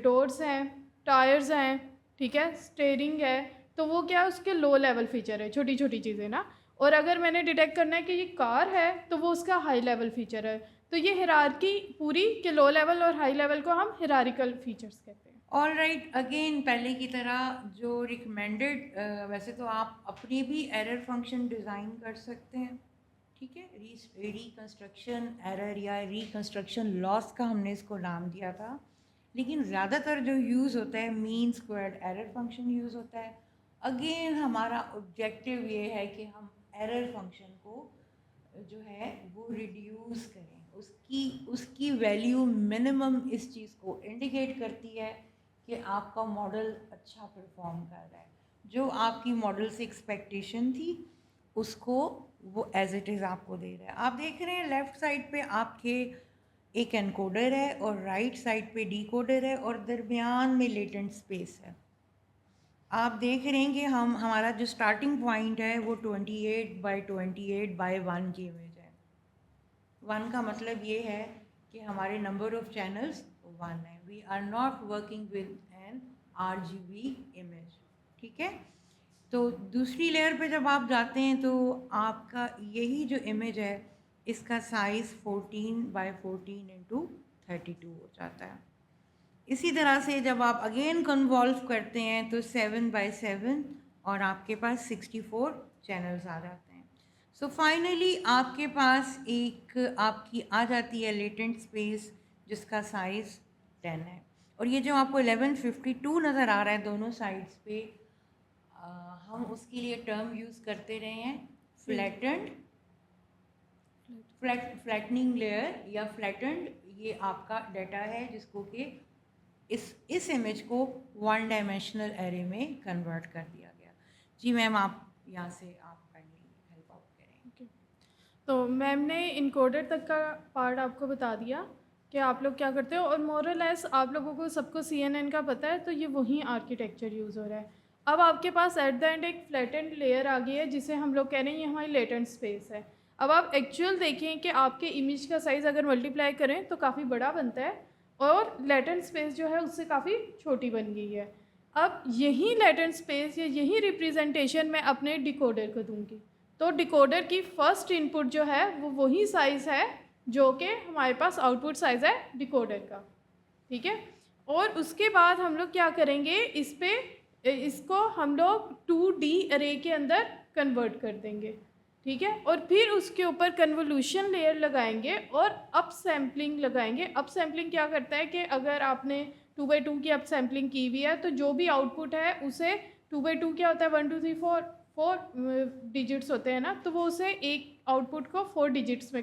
Speaker 1: डोर्स हैं, टायर्स हैं, ठीक है, स्टीयरिंग है, तो वो क्या है, उसके लो लेवल फ़ीचर है, छोटी छोटी चीज़ें ना। और अगर मैंने डिटेक्ट करना है कि ये कार है तो वो उसका हाई लेवल फ़ीचर है। तो ये हिरार्की पूरी के लो लेवल और हाई लेवल को हम हिरारिकल फीचर्स कहते हैं।
Speaker 2: ऑल राइट, अगेन पहले की तरह जो रिकमेंडेड, वैसे तो आप अपनी भी एरर फंक्शन डिज़ाइन कर सकते हैं, ठीक है। रिकंस्ट्रक्शन एरर या रिकंस्ट्रक्शन लॉस का हमने इसको नाम दिया था, लेकिन ज़्यादातर जो यूज़ होता है mean squared error function use होता है। अगेन हमारा ऑब्जेक्टिव ये है कि हम एरर फंक्शन को जो है वो रिड्यूस करें, उसकी वैल्यू मिनिमम इस चीज़ को इंडिकेट करती है कि आपका मॉडल अच्छा परफॉर्म कर रहा है। जो आपकी मॉडल से एक्सपेक्टेशन थी उसको वो एज इट इज़ आपको दे रहा है। आप देख रहे हैं लेफ़्ट साइड पे आपके एक एनकोडर है और राइट साइड पे डिकोडर है और दरमियान में लेटेंट स्पेस है। आप देख रहे हैं कि हमारा जो स्टार्टिंग पॉइंट है वो 28x28 की इमेज है। 1 का मतलब ये है कि हमारे नंबर ऑफ चैनल्स 1 है। We are not working with an RGB image, ठीक है। तो दूसरी लेयर पे जब आप जाते हैं तो आपका यही जो इमेज है इसका साइज़ 14x14 हो जाता है। इसी तरह से जब आप अगेन कन्वॉल्व करते हैं तो 7x7 और आपके पास 64 चैनल्स आ जाते हैं। सो फाइनली आपके पास एक आपकी आ जाती है लेटेंट स्पेस जिसका साइज़ 10 है। और ये जो आपको 1152 नज़र आ रहा है दोनों साइड्स पे, हम उसके लिए टर्म यूज़ करते रहे हैं फ्लैटनिंग लेयर या फ्लैटेंड। ये आपका डाटा है जिसको कि इस इमेज को 1 डायमेंशनल एरे में कन्वर्ट कर दिया गया। जी मैम, आप यहाँ से आप काइंडली हेल्प आउट करें।
Speaker 1: ओके, तो मैम ने इनकोडर तक का पार्ट आपको बता दिया कि आप लोग क्या करते हो, और मोरलेस आप लोगों को सबको CNN का पता है, तो ये वही आर्किटेक्चर यूज़ हो रहा है। अब आपके पास एट द एंड एक फ्लैटेंड लेयर आ गई है जिसे हम लोग कह रहे हैं ये हमारी लेटेंट स्पेस है। अब आप एक्चुअल देखें कि आपके इमेज का साइज़ अगर मल्टीप्लाई करें तो काफ़ी बड़ा बनता है और लेटेंट स्पेस जो है उससे काफ़ी छोटी बन गई है। अब यही लेटेंट स्पेस या यही रिप्रेजेंटेशन मैं अपने डिकोडर को दूंगी। तो डिकोडर की फर्स्ट इनपुट जो है वो वही साइज़ है जो कि हमारे पास आउटपुट साइज़ है डिकोडर का, ठीक है। और उसके बाद हम लोग क्या करेंगे, इसको हम लोग 2D अरे के अंदर कन्वर्ट कर देंगे, ठीक है। और फिर उसके ऊपर कन्वोल्यूशन लेयर लगाएंगे और अप सैम्पलिंग लगाएंगे। अप सैम्पलिंग क्या करता है कि अगर आपने 2x2 की अप सैम्पलिंग की हुई है तो जो भी आउटपुट है उसे 2x2 क्या होता है, 1 2 3 4 डिजिट्स होते हैं ना, तो वो उसे एक आउटपुट को 4 डिजिट्स में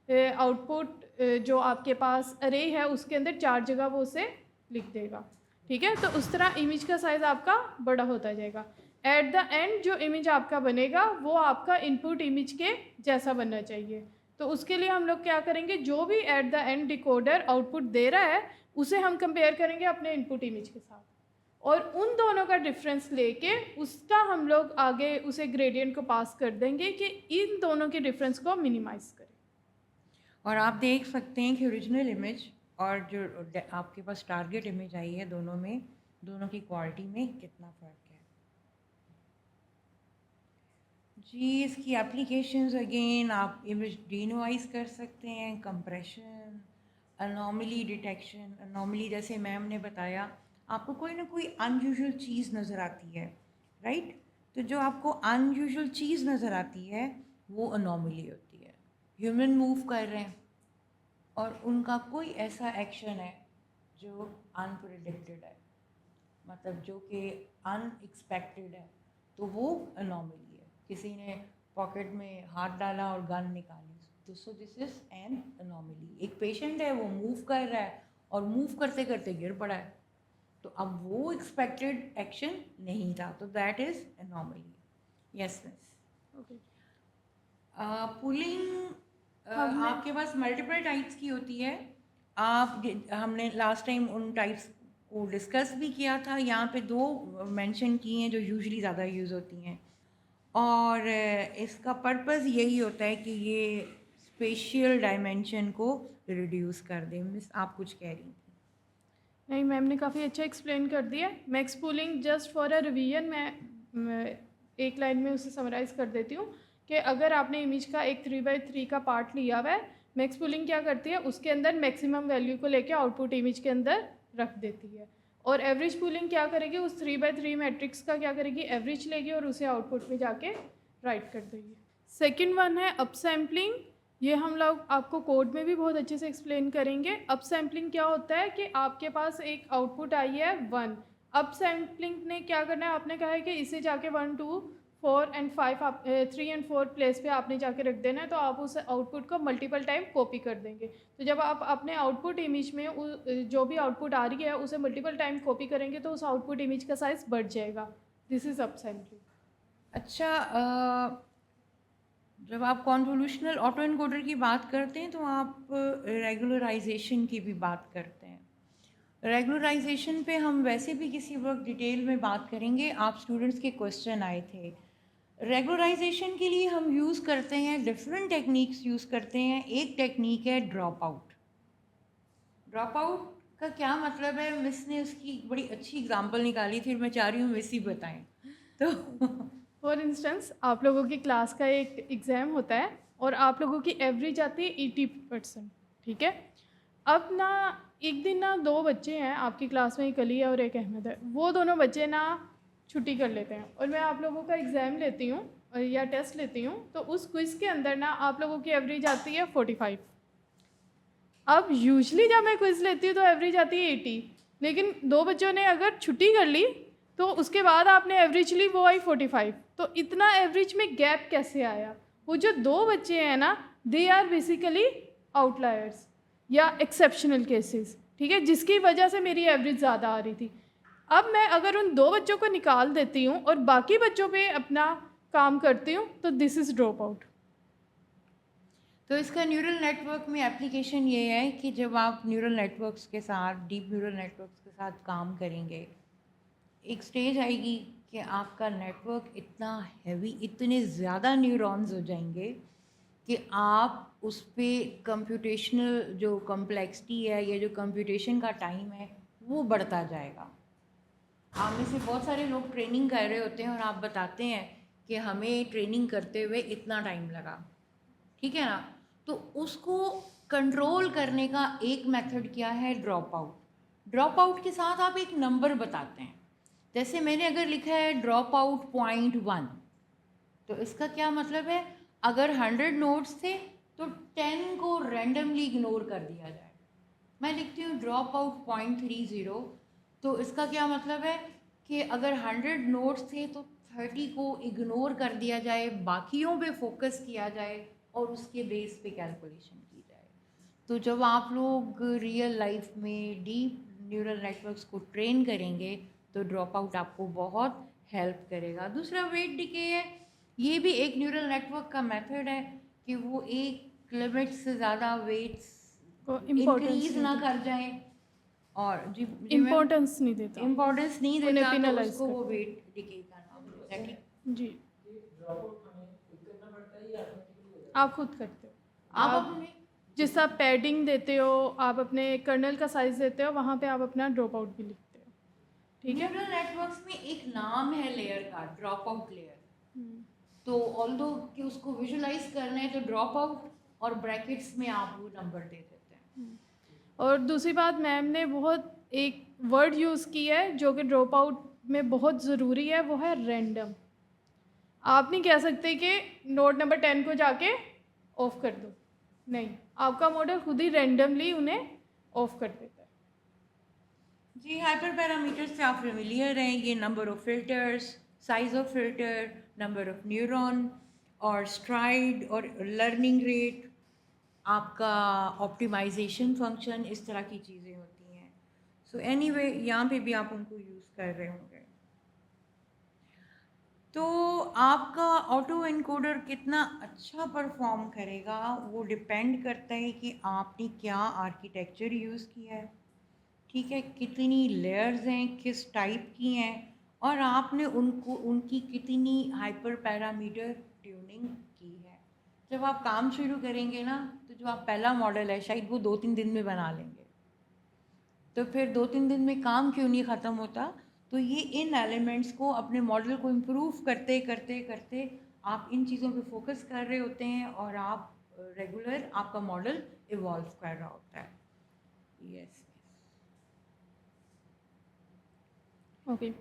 Speaker 1: आउटपुट जो आपके पास अरे है उसके अंदर 4 जगह वो उसे लिख देगा, ठीक है। तो उस तरह इमेज का साइज़ आपका बड़ा होता जाएगा। एट द एंड जो इमेज आपका बनेगा वो आपका इनपुट इमेज के जैसा बनना चाहिए। तो उसके लिए हम लोग क्या करेंगे, जो भी at the end decoder output दे रहा है उसे हम कंपेयर करेंगे अपने इनपुट इमेज के साथ, और उन दोनों का डिफरेंस लेके उसका हम लोग आगे उसे ग्रेडियंट को पास कर देंगे कि इन दोनों के डिफरेंस को मिनिमाइज करें।
Speaker 2: और आप देख सकते हैं कि ओरिजिनल इमेज और जो आपके पास टारगेट इमेज आई है, दोनों की क्वालिटी में कितना फ़र्क है। जी, इसकी एप्लीकेशंस अगेन आप इमेज डीनोइज कर सकते हैं, कंप्रेशन, अनोमली डिटेक्शन। अनोमली जैसे मैम ने बताया, आपको कोई ना कोई अनयूजुअल चीज़ नज़र आती है, राइट। तो जो आपको अनयूजुअल चीज़ नज़र आती है वो अनोमली होती है। ह्यूमन मूव कर रहे हैं और उनका कोई ऐसा एक्शन है जो अनप्रेडिक्टेड है, मतलब जो कि अनएक्सपेक्टेड है, तो वो अनोमली है। किसी ने पॉकेट में हाथ डाला और गन निकाली, तो so this is an anomaly. एक पेशेंट है, वो मूव कर रहा है और मूव करते करते गिर पड़ा है, तो अब वो एक्सपेक्टेड एक्शन नहीं था, तो that is anomaly. Yes miss.
Speaker 1: Okay,
Speaker 2: pulling
Speaker 1: हमने
Speaker 2: आपके पास मल्टीपल टाइप्स की होती है। हमने लास्ट टाइम उन टाइप्स को डिस्कस भी किया था। यहाँ पे 2 मेंशन की हैं जो यूजुअली ज़्यादा यूज़ होती हैं, और इसका पर्पस यही होता है कि ये स्पेशियल डायमेंशन को रिड्यूस कर दें। मिस, आप कुछ कह रही थी?
Speaker 1: नहीं, मैम ने काफ़ी अच्छा एक्सप्लेन कर दिया। Max pooling just for a revision मैं एक लाइन में उसे समराइज़ कर देती हूँ कि अगर आपने इमेज का एक 3x3 का पार्ट लिया हुआ है, मैक्स पूलिंग क्या करती है, उसके अंदर मैक्सिमम वैल्यू को लेके आउटपुट इमेज के अंदर रख देती है। और एवरेज पूलिंग क्या करेगी, उस 3x3 मैट्रिक्स का क्या करेगी, एवरेज लेगी और उसे आउटपुट में जाके राइट कर देगी। सेकेंड वन है अप सैम्पलिंग। ये हम लोग आपको कोड में भी बहुत अच्छे से एक्सप्लेन करेंगे। अप सैम्पलिंग क्या होता है कि आपके पास एक आउटपुट आई है 1। अप सैम्पलिंग ने क्या करना है, आपने कहा है कि इसे जाके 1 2 4 एंड 5 आप 3 एंड 4 प्लेस पे आपने जाके रख देना है, तो आप उस आउटपुट को मल्टीपल टाइम कॉपी कर देंगे। तो जब आप अपने आउटपुट इमेज में जो भी आउटपुट आ रही है उसे मल्टीपल टाइम कॉपी करेंगे तो उस आउटपुट इमेज का साइज़ बढ़ जाएगा। This is up sampling.
Speaker 2: अच्छा, जब आप कॉन्वोल्यूशनल ऑटो एनकोडर की बात करते हैं तो आप रेगुलराइजेशन की भी बात करते हैं। रेगुलराइजेशन पे हम वैसे भी किसी वक्त डिटेल में बात करेंगे। आप स्टूडेंट्स के क्वेश्चन आए थे। रेगुलराइजेशन के लिए हम यूज़ करते हैं डिफरेंट टेक्निक्स यूज़ करते हैं। एक टेक्निक है ड्रॉप आउट। ड्रॉप आउट का क्या मतलब है, मिस ने उसकी बड़ी अच्छी एग्जांपल निकाली थी, मैं चाह रही हूँ मिस ही बताएं। तो
Speaker 1: फॉर इंस्टेंस, आप लोगों की क्लास का एक एग्ज़ाम होता है और आप लोगों की एवरेज आती है 80%, ठीक है। अब ना एक दिन ना 2 बच्चे हैं आपकी क्लास में, एक अली है और एक अहमद है। वो दोनों बच्चे ना छुट्टी कर लेते हैं और मैं आप लोगों का एग्ज़ाम लेती हूँ या टेस्ट लेती हूँ, तो उस क्विज़ के अंदर ना आप लोगों की एवरेज आती है 45। अब यूजली जब मैं क्विज़ लेती हूँ तो एवरेज आती है 80, लेकिन 2 बच्चों ने अगर छुट्टी कर ली तो उसके बाद आपने एवरेज ली, वो आई 45। तो इतना एवरेज में गैप कैसे आया? वो जो 2 बच्चे हैं ना, दे आर बेसिकली आउटलायर्स या एक्सेप्शनल केसेस, ठीक है, जिसकी वजह से मेरी एवरेज ज़्यादा आ रही थी। अब मैं अगर उन 2 बच्चों को निकाल देती हूँ और बाकी बच्चों पे अपना काम करती हूँ तो दिस इज़ ड्रॉप आउट।
Speaker 2: तो इसका न्यूरल नेटवर्क में एप्लीकेशन ये है कि जब आप न्यूरल नेटवर्क्स के साथ, डीप न्यूरल नेटवर्क्स के साथ काम करेंगे, एक स्टेज आएगी कि आपका नेटवर्क इतना हैवी, इतने ज़्यादा न्यूरॉन्स हो जाएंगे कि आप उस पर कंप्यूटेशनल जो कॉम्प्लेक्सिटी है या जो कंप्यूटेशन का टाइम है वो बढ़ता जाएगा। आप में से बहुत सारे लोग ट्रेनिंग कर रहे होते हैं और आप बताते हैं कि हमें ट्रेनिंग करते हुए इतना टाइम लगा, ठीक है ना। तो उसको कंट्रोल करने का एक मेथड क्या है, ड्रॉप आउट। ड्रॉप आउट के साथ आप एक नंबर बताते हैं। जैसे मैंने अगर लिखा है ड्रॉप आउट 0.1, तो इसका क्या मतलब है, अगर 100 नोट्स थे तो 10 को रैंडमली इग्नोर कर दिया जाए। मैं लिखती हूँ ड्रॉप आउट 0.30, तो इसका क्या मतलब है कि अगर 100 नोट्स थे तो 30 को इग्नोर कर दिया जाए, बाकियों पे फोकस किया जाए और उसके बेस पे कैलकुलेशन की जाए। तो जब आप लोग रियल लाइफ में डीप न्यूरल नेटवर्क्स को ट्रेन करेंगे तो ड्रॉप आउट आपको बहुत हेल्प करेगा। दूसरा वेट डिके है, ये भी एक न्यूरल नेटवर्क का मेथड है कि वो एक लिमिट से ज़्यादा वेट्स
Speaker 1: को
Speaker 2: इंक्रीज ना कर जाए और जी
Speaker 1: इम्पोर्टेंस नहीं देता,
Speaker 2: इम्पोर्टेंस नहीं
Speaker 1: उन्हें
Speaker 2: देता, तो
Speaker 1: penalize
Speaker 2: उसको वो
Speaker 1: करता।
Speaker 2: वेट डिके का नाम देता है, ठीक।
Speaker 1: जी, आप खुद करते हो।
Speaker 2: आप
Speaker 1: आप
Speaker 2: अपने
Speaker 1: जिस आप पैडिंग देते हो, आप अपने कर्नल का साइज देते हो, वहाँ पे आप अपना ड्रॉप आउट भी लिखते हो, ठीक है।
Speaker 2: न्यूरल नेटवर्क्स में एक नाम है लेयर का, ड्रॉप आउट लेयर। तो ऑल्दो कि उसको विजुलाइज करना है तो ड्रॉप आउट और ब्रैकेट्स में आप वो नंबर दे देते हैं।
Speaker 1: और दूसरी बात, मैम ने बहुत एक वर्ड यूज़ की है जो कि ड्रॉप आउट में बहुत ज़रूरी है, वो है रैंडम। आप नहीं कह सकते कि नोट नंबर 10 को जाके ऑफ कर दो, नहीं, आपका मॉडल खुद ही रैंडमली उन्हें ऑफ कर देता है।
Speaker 2: जी, हाइपर पैरामीटर्स से आप फेमिलियर हैं, ये number of filters, size of filter, number of neuron और स्ट्राइड और लर्निंग रेट, आपका ऑप्टिमाइजेशन फंक्शन, इस तरह की चीज़ें होती हैं। सो एनीवे यहाँ पे भी आप उनको यूज़ कर रहे होंगे। तो आपका ऑटो एनकोडर कितना अच्छा परफॉर्म करेगा वो डिपेंड करता है कि आपने क्या आर्किटेक्चर यूज़ किया है, ठीक है, कितनी लेयर्स हैं, किस टाइप की हैं, और आपने उनकी कितनी हाइपर पैरामीटर ट्यूनिंग की है। जब आप काम शुरू करेंगे ना, तो जो आप पहला मॉडल है शायद वो 2-3 दिन में बना लेंगे, तो फिर 2-3 दिन में काम क्यों नहीं ख़त्म होता। तो ये इन एलिमेंट्स को, अपने मॉडल को इम्प्रूव करते करते करते आप इन चीज़ों पे फोकस कर रहे होते हैं और आप रेगुलर आपका मॉडल इवॉल्व कर रहा होता है। Yes,
Speaker 1: okay.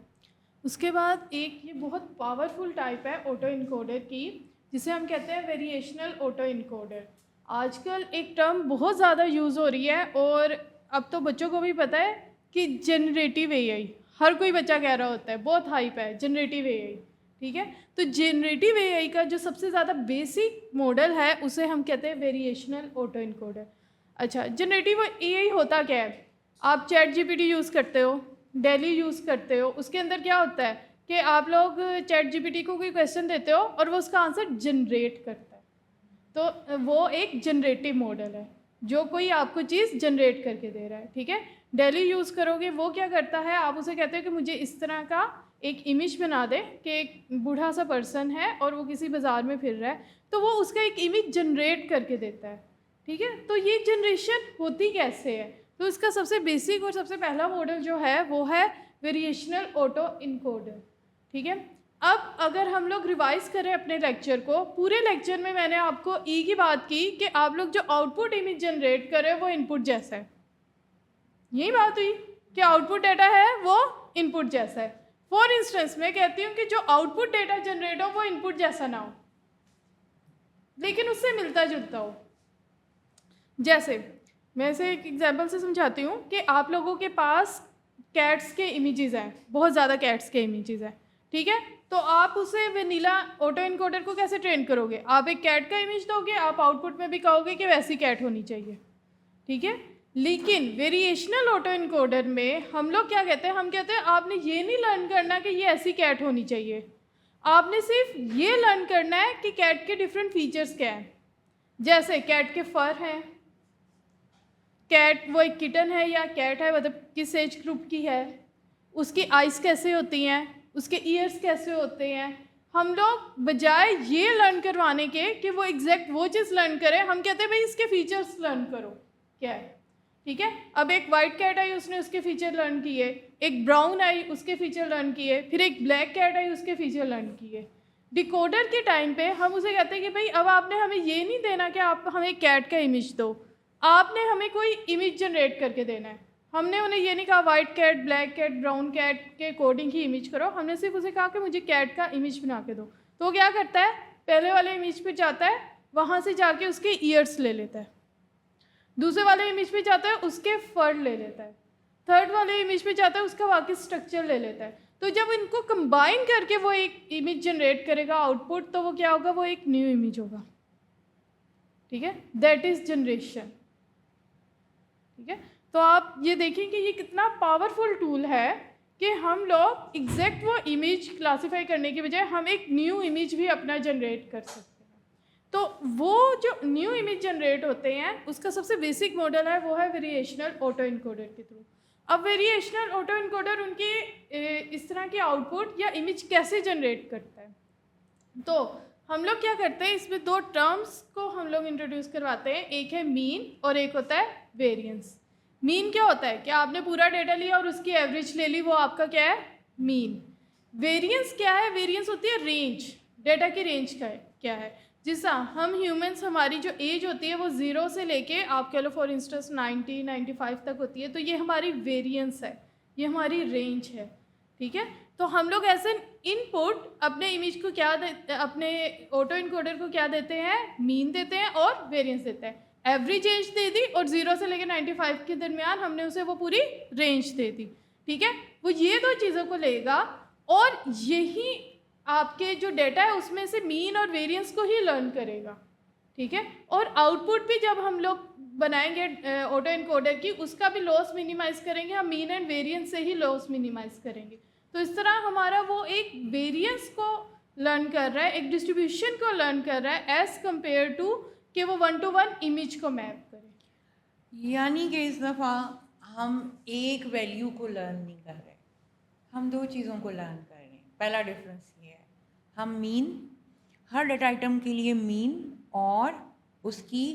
Speaker 1: उसके बाद एक ये बहुत पावरफुल टाइप है ऑटो इनकोडर की, जिसे हम कहते हैं वेरिएशनल ऑटो इनकोडर। आजकल एक टर्म बहुत ज़्यादा यूज़ हो रही है और अब तो बच्चों को भी पता है कि जनरेटिव एआई, हर कोई बच्चा कह रहा होता है, बहुत हाइप है जनरेटिव एआई, ठीक है। तो जनरेटिव एआई का जो सबसे ज़्यादा बेसिक मॉडल है उसे हम कहते हैं वेरिएशनल ऑटो इनकोडर। अच्छा, जनरेटिव एआई होता क्या है? आप चैट जीपीटी यूज़ करते हो, डेली यूज़ करते हो, उसके अंदर क्या होता है कि आप लोग चैट जीपीटी को कोई क्वेश्चन देते हो और वो उसका आंसर जनरेट करता है, तो वो एक जनरेटिव मॉडल है, जो कोई आपको चीज़ जनरेट करके दे रहा है, ठीक है। डेली यूज़ करोगे, वो क्या करता है, आप उसे कहते हो कि मुझे इस तरह का एक इमेज बना दे कि एक बूढ़ा सा पर्सन है और वो किसी बाज़ार में फिर रहा है, तो वो उसका एक इमेज जनरेट करके देता है, ठीक है। तो ये जनरेशन होती कैसे है? तो इसका सबसे बेसिक और सबसे पहला मॉडल जो है वो है वेरिएशनल ऑटो इनकोडर, ठीक है। अब अगर हम लोग रिवाइज करें अपने लेक्चर को, पूरे लेक्चर में मैंने आपको ई की बात की कि आप लोग जो आउटपुट इमेज जनरेट करें वो इनपुट जैसा है, यही बात हुई कि आउटपुट डेटा है वो इनपुट जैसा है। फॉर इंस्टेंस मैं कहती हूँ कि जो आउटपुट डेटा जनरेट हो वो इनपुट जैसा ना हो, लेकिन उससे मिलता जुलता हो। जैसे मैं इसे एक एग्जांपल से समझाती हूँ कि आप लोगों के पास कैट्स के इमेजेस हैं, बहुत ज़्यादा कैट्स के इमेजेस हैं, ठीक है। तो आप उसे वेनिला ऑटो इनकोडर को कैसे ट्रेन करोगे? आप एक कैट का इमेज दोगे, आप आउटपुट में भी कहोगे कि वैसी कैट होनी चाहिए, ठीक है। लेकिन वेरिएशनल ऑटो इनकोडर में हम लोग क्या कहते हैं, हम कहते हैं आपने ये नहीं लर्न करना कि ये ऐसी कैट होनी चाहिए, आपने सिर्फ ये लर्न करना है कि कैट के डिफरेंट फीचर्स क्या हैं। जैसे कैट के फर हैं, कैट वो एक किटन है या कैट है, मतलब किस एज ग्रुप की है, उसकी आइज़ कैसे होती हैं, उसके ईयर्स कैसे होते हैं। हम लोग बजाय ये लर्न करवाने के कि वो एग्जैक्ट वो चीज़ लर्न करे, हम कहते हैं भाई इसके फीचर्स लर्न करो क्या है, ठीक है। अब एक वाइट कैट आई, उसने उसके फीचर लर्न किए, एक ब्राउन आई, उसके फीचर लर्न किए, फिर एक ब्लैक कैट आई, उसके फीचर लर्न किए। डिकोडर के टाइम पे हम उसे कहते हैं कि भाई अब आपने हमें ये नहीं देना कि आप हमें कैट का इमेज दो, आपने हमें कोई इमेज जनरेट करके देना है। हमने उन्हें ये नहीं कहा white cat, black cat, brown cat के अकॉर्डिंग ही इमेज करो, हमने सिर्फ उसे कहा कि मुझे कैट का इमेज बना के दो। तो वो क्या करता है, पहले वाले इमेज पे जाता है, वहाँ से जाके उसके ईयर्स ले लेता है, दूसरे वाले इमेज पे जाता है उसके फर ले लेता है, थर्ड वाले इमेज पे जाता है उसका बाकी स्ट्रक्चर ले लेता है। तो जब इनको कंबाइन करके वो एक इमेज जनरेट करेगा आउटपुट, तो वो क्या होगा, वो एक न्यू इमेज होगा। ठीक है, दैट इज जनरेशन। ठीक है, तो आप ये देखें कि ये कितना पावरफुल टूल है कि हम लोग एग्जैक्ट वो इमेज क्लासीफाई करने की बजाय हम एक न्यू इमेज भी अपना जनरेट कर सकते हैं। तो वो जो न्यू इमेज जनरेट होते हैं उसका सबसे बेसिक मॉडल है, वो है वेरिएशनल ऑटो इनकोडर के थ्रू। अब वेरिएशनल ऑटो इनकोडर उनकी इस तरह की आउटपुट या इमेज कैसे जनरेट करता है, तो हम लोग क्या करते हैं, इसमें दो टर्म्स को हम लोग इंट्रोड्यूस करवाते हैं, एक है मीन और एक होता है वेरिएंस। मीन क्या होता है कि आपने पूरा डेटा लिया और उसकी एवरेज ले ली, वो आपका क्या है, मीन। वेरिएंस क्या है, वेरिएंस होती है रेंज, डेटा की रेंज का है, क्या है, जिसका हम ह्यूमंस, हमारी जो एज होती है वो 0 से लेके आप कह लो फॉर इंस्टेंस 90-95 तक होती है, तो ये हमारी वेरिएंस है, ये हमारी रेंज है। ठीक है, तो हम लोग ऐसे इनपुट अपने इमेज को क्या देते, अपने ऑटो इनकोडर को क्या देते हैं, मीन देते हैं और वेरिएंस देते हैं। एवरेज एज दे दी और 0 से लेकर 95 के दरमियान हमने उसे वो पूरी रेंज दे दी। ठीक है, वो ये दो चीज़ों को लेगा और यही आपके जो डेटा है उसमें से मीन और वेरिएंस को ही लर्न करेगा। ठीक है, और आउटपुट भी जब हम लोग बनाएंगे ऑटो इनकोडर की, उसका भी लॉस मिनिमाइज करेंगे, हम मीन एंड वेरिएंस से ही लॉस मिनिमाइज करेंगे। तो इस तरह हमारा वो एक वेरिएंस को लर्न कर रहा है, एक डिस्ट्रीब्यूशन को लर्न कर रहा है, एज़ कम्पेयर टू कि वो 1-to-1 इमेज को मैप करे।
Speaker 2: यानी कि इस दफ़ा हम एक वैल्यू को लर्न नहीं कर रहे, हम दो चीज़ों को लर्न कर रहे हैं। पहला डिफरेंस ये है, हम मीन, हर डेटा आइटम के लिए मीन और उसकी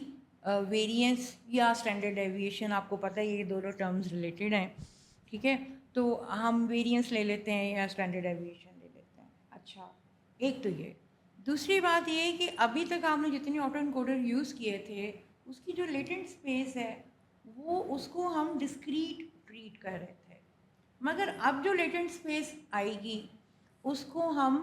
Speaker 2: वेरिएंस या स्टैंडर्ड डेविएशन, आपको पता है ये दोनों टर्म्स रिलेटेड हैं। ठीक है, तो हम वेरिएंस ले लेते हैं या स्टैंडर्ड डेविएशन ले लेते हैं। अच्छा, एक तो ये। दूसरी बात ये है कि अभी तक आपने जितने ऑटो इनकोडर यूज़ किए थे उसकी जो लेटेंट स्पेस है वो उसको हम डिस्क्रीट ट्रीट कर रहे थे, मगर अब जो लेटेंट स्पेस आएगी उसको हम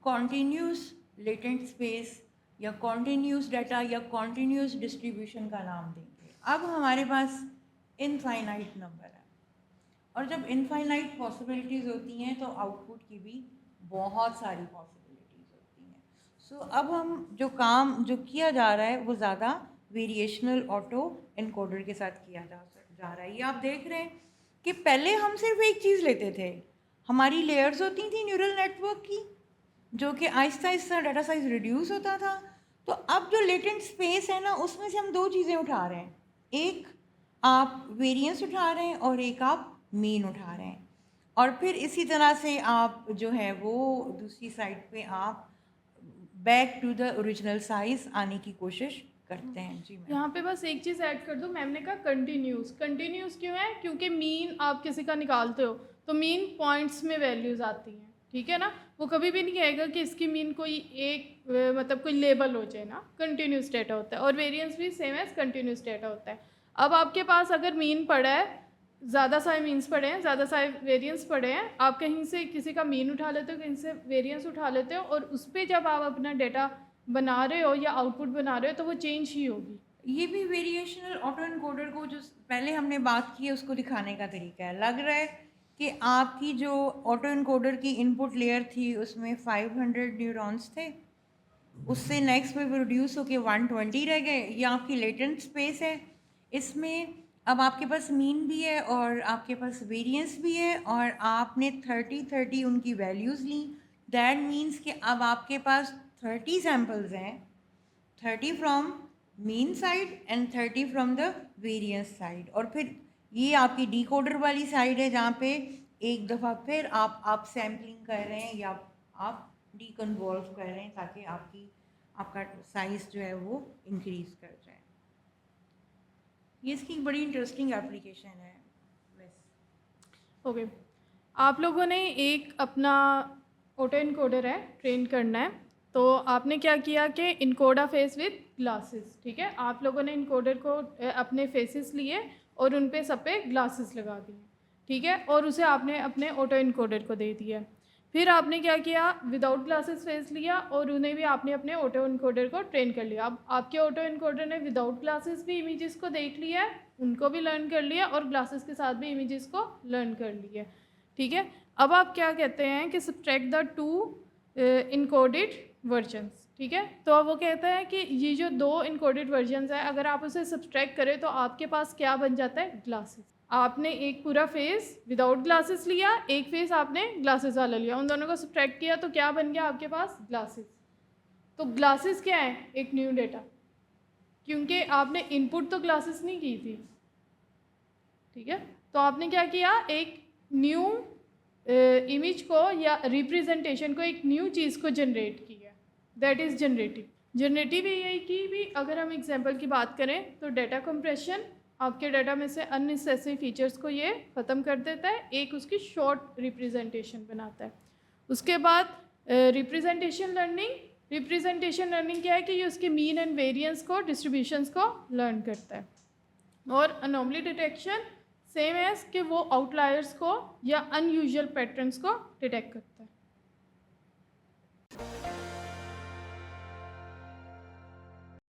Speaker 2: कॉन्टीन्यूस लेटेंट स्पेस या कॉन्टीन्यूस डाटा या कॉन्टीन्यूस डिस्ट्रीब्यूशन का नाम देंगे। अब हमारे पास इनफाइनाइट नंबर है और जब इनफाइनाइट पॉसिबिलिटीज़ होती हैं तो आउटपुट की भी बहुत सारी पॉसिबिलिटीज़ होती हैं। सो अब हम जो काम जो किया जा रहा है वो ज़्यादा वेरिएशनल ऑटो इनकोडर के साथ किया जा रहा है। ये आप देख रहे हैं कि पहले हम सिर्फ एक चीज़ लेते थे, हमारी लेयर्स होती थी न्यूरल नेटवर्क की, जो कि Aahista Aahista data size reduce होता था। तो अब जो लेटेंट स्पेस है ना उसमें से हम दो चीज़ें उठा रहे हैं, एक आप वेरिएंस उठा रहे हैं और एक आप मीन उठा रहे हैं, और फिर इसी तरह से आप जो है वो दूसरी साइड पे आप back to the original size आने की कोशिश करते हैं। जी मैम,
Speaker 1: यहाँ पे बस एक चीज़ ऐड कर दूँ, मैम ने कहा कंटिन्यूस। कंटिन्यूस क्यों है, क्योंकि मीन आप किसी का निकालते हो तो मीन पॉइंट्स में वैल्यूज़ आती हैं। ठीक है ना, वो कभी भी नहीं कहेगा कि इसकी मीन कोई एक मतलब कोई लेबल हो जाए ना, कंटिन्यूस डेटा होता है। और वेरिएंस भी सेम एज कंटिन्यूस डेटा होता है। अब आपके पास अगर मीन पड़ा है, ज़्यादा सारे मीन्स पड़े हैं, ज़्यादा सारे वेरिएंस पड़े हैं, आप कहीं से किसी का मीन उठा लेते हो, कहीं से वेरिएंस उठा लेते हो, और उस पर जब आप अपना डेटा बना रहे हो या आउटपुट बना रहे हो तो वो चेंज ही होगी।
Speaker 2: ये भी वेरिएशनल ऑटो इनकोडर को जो पहले हमने बात की है उसको दिखाने का तरीका है। लग रहा है कि आपकी जो ऑटो इनकोडर की इनपुट लेयर थी उसमें 500 न्यूरॉन्स थे, उससे नेक्स्ट पे प्रोड्यूस होके 120 रह गए। ये आपकी लेटेंट स्पेस है, इसमें अब आपके पास मीन भी है और आपके पास वेरिएंस भी है, और आपने 30 उनकी वैल्यूज़ ली। दैट मीन्स कि अब आपके पास 30 सैम्पल्स हैं, 30 from mean side and 30 from the variance side. और फिर ये आपकी डिकोडर वाली साइड है जहाँ पे एक दफ़ा फिर आप सैम्पलिंग कर रहे हैं या आप डीकन्वॉल्व कर रहे हैं ताकि आपका साइज़ जो है वो इंक्रीज़ कर जाए। ये इसकी बड़ी इंटरेस्टिंग एप्लीकेशन है।
Speaker 1: ओके, आप लोगों ने एक अपना ऑटो इनकोडर है ट्रेन करना है, तो आपने क्या किया कि encode a face with glasses, ठीक है। आप लोगों ने इनकोडर को अपने फेसेस लिए और उन पे सब पे ग्लासेस लगा दिए, ठीक है, और उसे आपने अपने ऑटो इनकोडर को दे दिया। फिर आपने क्या किया, विदाउट ग्लासेस फेस लिया और उन्हें भी आपने अपने ऑटो इनकोडर को ट्रेन कर लिया। अब आपके ऑटो इनकोडर ने विदाउट ग्लासेस भी इमेजेस को देख लिया, उनको भी लर्न कर लिया और ग्लासेस के साथ भी इमेजेस को लर्न कर लिया, ठीक है। अब आप क्या कहते हैं कि subtract the two encoded versions, ठीक है। तो अब वो कहता है कि ये जो दो इनकोडेड वर्जन्स है, अगर आप उसे सब्ट्रैक्ट करें तो आपके पास क्या बन जाता है, ग्लासेस। आपने एक पूरा फेस विदाउट ग्लासेस लिया, एक फेस आपने ग्लासेस वाला लिया, उन दोनों को सब्ट्रैक्ट किया तो क्या बन गया आपके पास, ग्लासेस। तो ग्लासेस क्या है, एक न्यू डेटा, क्योंकि आपने इनपुट तो ग्लासेस नहीं की थी, ठीक है। तो आपने क्या किया, एक न्यू इमेज को या रिप्रेजेंटेशन को, एक न्यू चीज़ को जनरेट किया, that is generative. Generative AI की भी अगर हम एग्जांपल की बात करें तो डेटा कंप्रेशन, आपके डाटा में से अननेसेसरी फीचर्स को ये ख़त्म कर देता है, एक उसकी शॉर्ट रिप्रेजेंटेशन बनाता है। उसके बाद रिप्रेजेंटेशन लर्निंग, रिप्रेजेंटेशन लर्निंग क्या है कि ये उसके मीन एंड वेरिएंस को, डिस्ट्रीब्यूशंस को लर्न करता है। और अनोमली डिटेक्शन सेम एज कि वो आउटलायर्स को या अनयूजुअल पैटर्न्स को डिटेक्ट करता है।